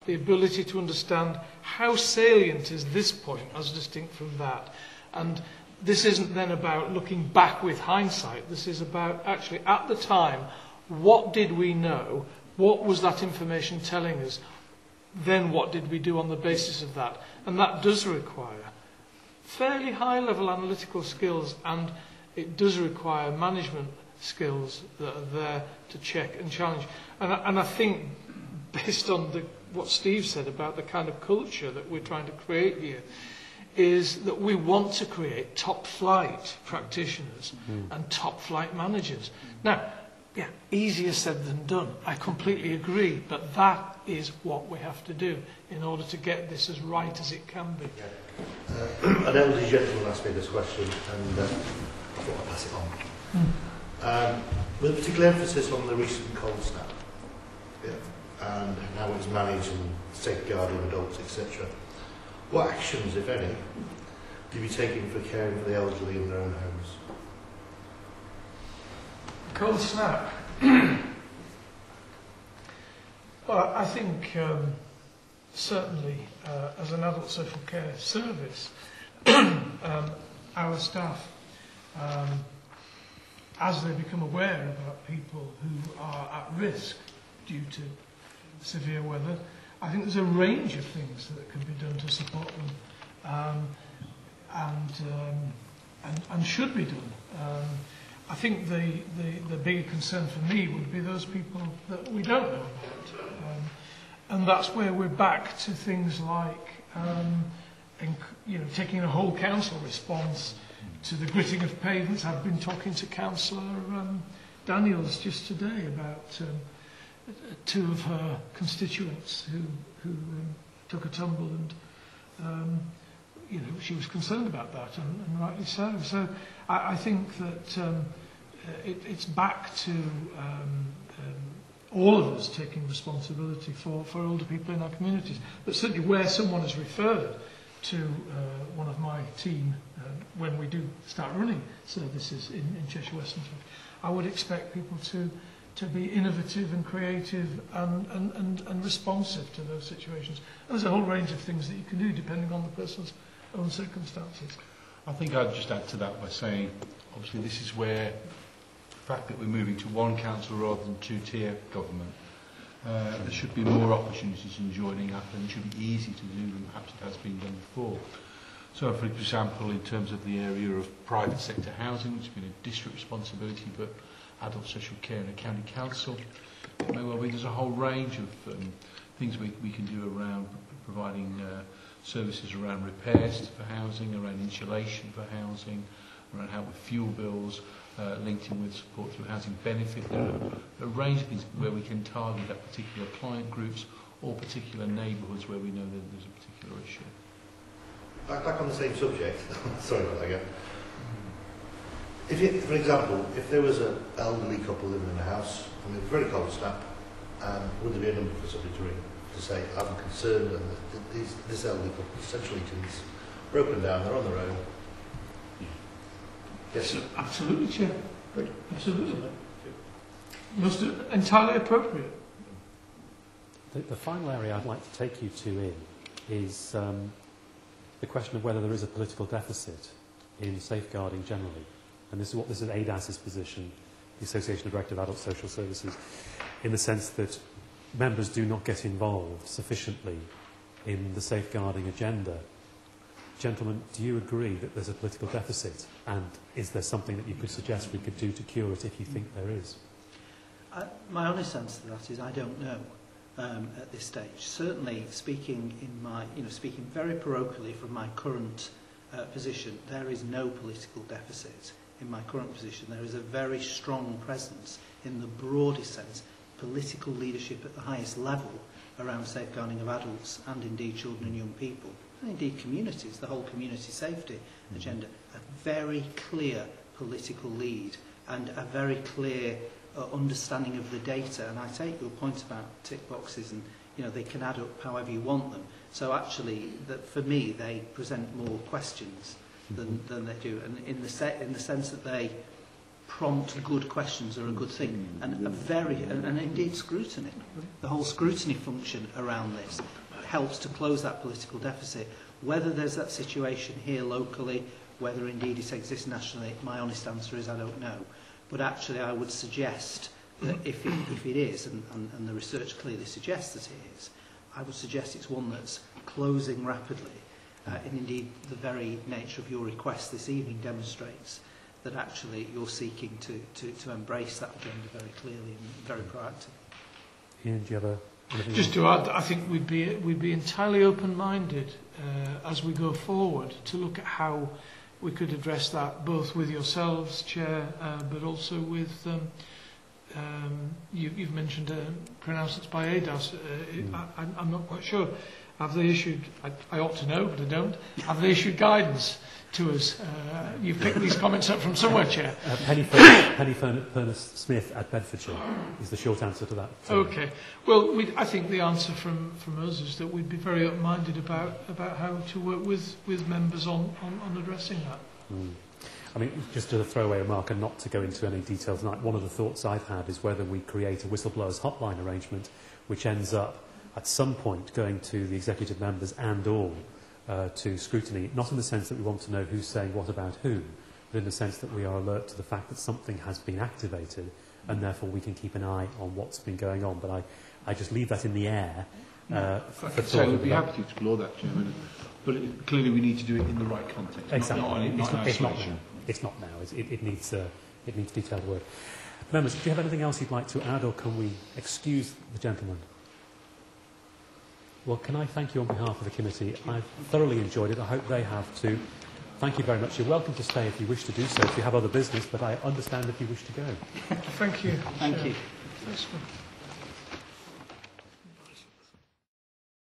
the ability to understand how salient is this point as distinct from that. And this isn't then about looking back with hindsight. This is about actually at the time, what did we know? What was that information telling us? Then what did we do on the basis of that? And that does require fairly high-level analytical skills, and it does require management skills that are there to check and challenge. And I think, based on what Steve said about the kind of culture that we're trying to create here, is that we want to create top-flight practitioners and top-flight managers. Now, yeah, easier said than done. I completely agree, but that is what we have to do in order to get this as right as it can be. An elderly gentleman asked me this question, and I thought I'd pass it on. With a particular emphasis on the recent cold snap, and how it's managed and safeguarding adults, etc. What actions, if any, do you be taking for caring for the elderly in their own homes? Cold snap. Well, I think certainly as an adult social care service, our staff, as they become aware about people who are at risk due to severe weather, I think there's a range of things that can be done to support them, and should be done. I think the bigger concern for me would be those people that we don't know about, and that's where we're back to things like taking a whole council response to the gritting of pavements. I've been talking to Councillor Daniels just today about two of her constituents who took a tumble, and she was concerned about that, and rightly so. So I think that it's back to all of us taking responsibility for older people in our communities. But certainly where someone is referred to one of my team when we do start running services in Cheshire West, I would expect people to be innovative and creative and responsive to those situations. And there's a whole range of things that you can do depending on the person's own circumstances. I think I'd just add to that by saying, obviously this is where the fact that we're moving to one council rather than two-tier government, there should be more opportunities in joining up, and it should be easy to do than perhaps it has been done before. So, for example, in terms of the area of private sector housing, which has been a district responsibility, but adult social care in a county council, it may well be there's a whole range of things we can do around providing services around repairs for housing, around insulation for housing, around help with fuel bills, linked in with support through housing benefit. There are a range of things where we can target at particular client groups or particular neighbourhoods where we know that there's a particular issue. Back on the same subject, sorry about that again. For example, if there was an elderly couple living in a house, and it's very cold snap, would there be a number for somebody to ring to say, I'm concerned, and this elderly couple, essentially, is broken down, they're on their own? Yes, absolutely, Chair. Absolutely. Most entirely appropriate. The final area I'd like to take you to is the question of whether there is a political deficit in safeguarding generally. And this is ADAS's position, the Association of Director of Adult Social Services, in the sense that members do not get involved sufficiently in the safeguarding agenda. Gentlemen, do you agree that there's a political deficit? And is there something that you could suggest we could do to cure it if you think there is? My honest answer to that is I don't know at this stage. Certainly, speaking very parochially from my current position, there is no political deficit in my current position. There is a very strong presence in the broadest sense, political leadership at the highest level around safeguarding of adults and indeed children and young people, and indeed communities, the whole community safety agenda. A very clear political lead and a very clear understanding of the data. And I take your point about tick boxes, and they can add up however you want them. So actually, for me, they present more questions than they do, and in the sense that they prompt good questions are a good thing, and indeed scrutiny. The whole scrutiny function around this helps to close that political deficit. Whether there's that situation here locally, whether indeed it exists nationally, my honest answer is I don't know. But actually I would suggest that if it is, and the research clearly suggests that it is, I would suggest it's one that's closing rapidly. And indeed the very nature of your request this evening demonstrates that actually you're seeking to embrace that agenda very clearly and very proactively. Ian, do you have anything Just else? to add, I think we'd be entirely open-minded as we go forward to look at how we could address that, both with yourselves, Chair, but also with you've mentioned pronouncements by ADAS. I'm not quite sure. Have they issued, I ought to know, but I don't, have they issued guidance to us? You've picked these comments up from somewhere, Chair. Penny Furness-Smith at Bedfordshire is the short answer to that. Okay. Well, I think the answer from us is that we'd be very open-minded about how to work with members on addressing that. I mean, just to throw away a remark and not to go into any detail tonight, one of the thoughts I've had is whether we create a whistleblowers hotline arrangement which ends up at some point going to the executive members and all to scrutiny, not in the sense that we want to know who's saying what about whom, but in the sense that we are alert to the fact that something has been activated and therefore we can keep an eye on what's been going on. But I just leave that in the air. So we'd be happy to explore that, Chairman. But clearly we need to do it in the right context. Exactly. It's not now. It's not now. It needs detailed work. Members, do you have anything else you'd like to add, or can we excuse the gentleman? Well, can I thank you on behalf of the committee? I've thoroughly enjoyed it. I hope they have too. Thank you very much. You're welcome to stay if you wish to do so, if you have other business, but I understand if you wish to go. Thank you. Thank you. That's good.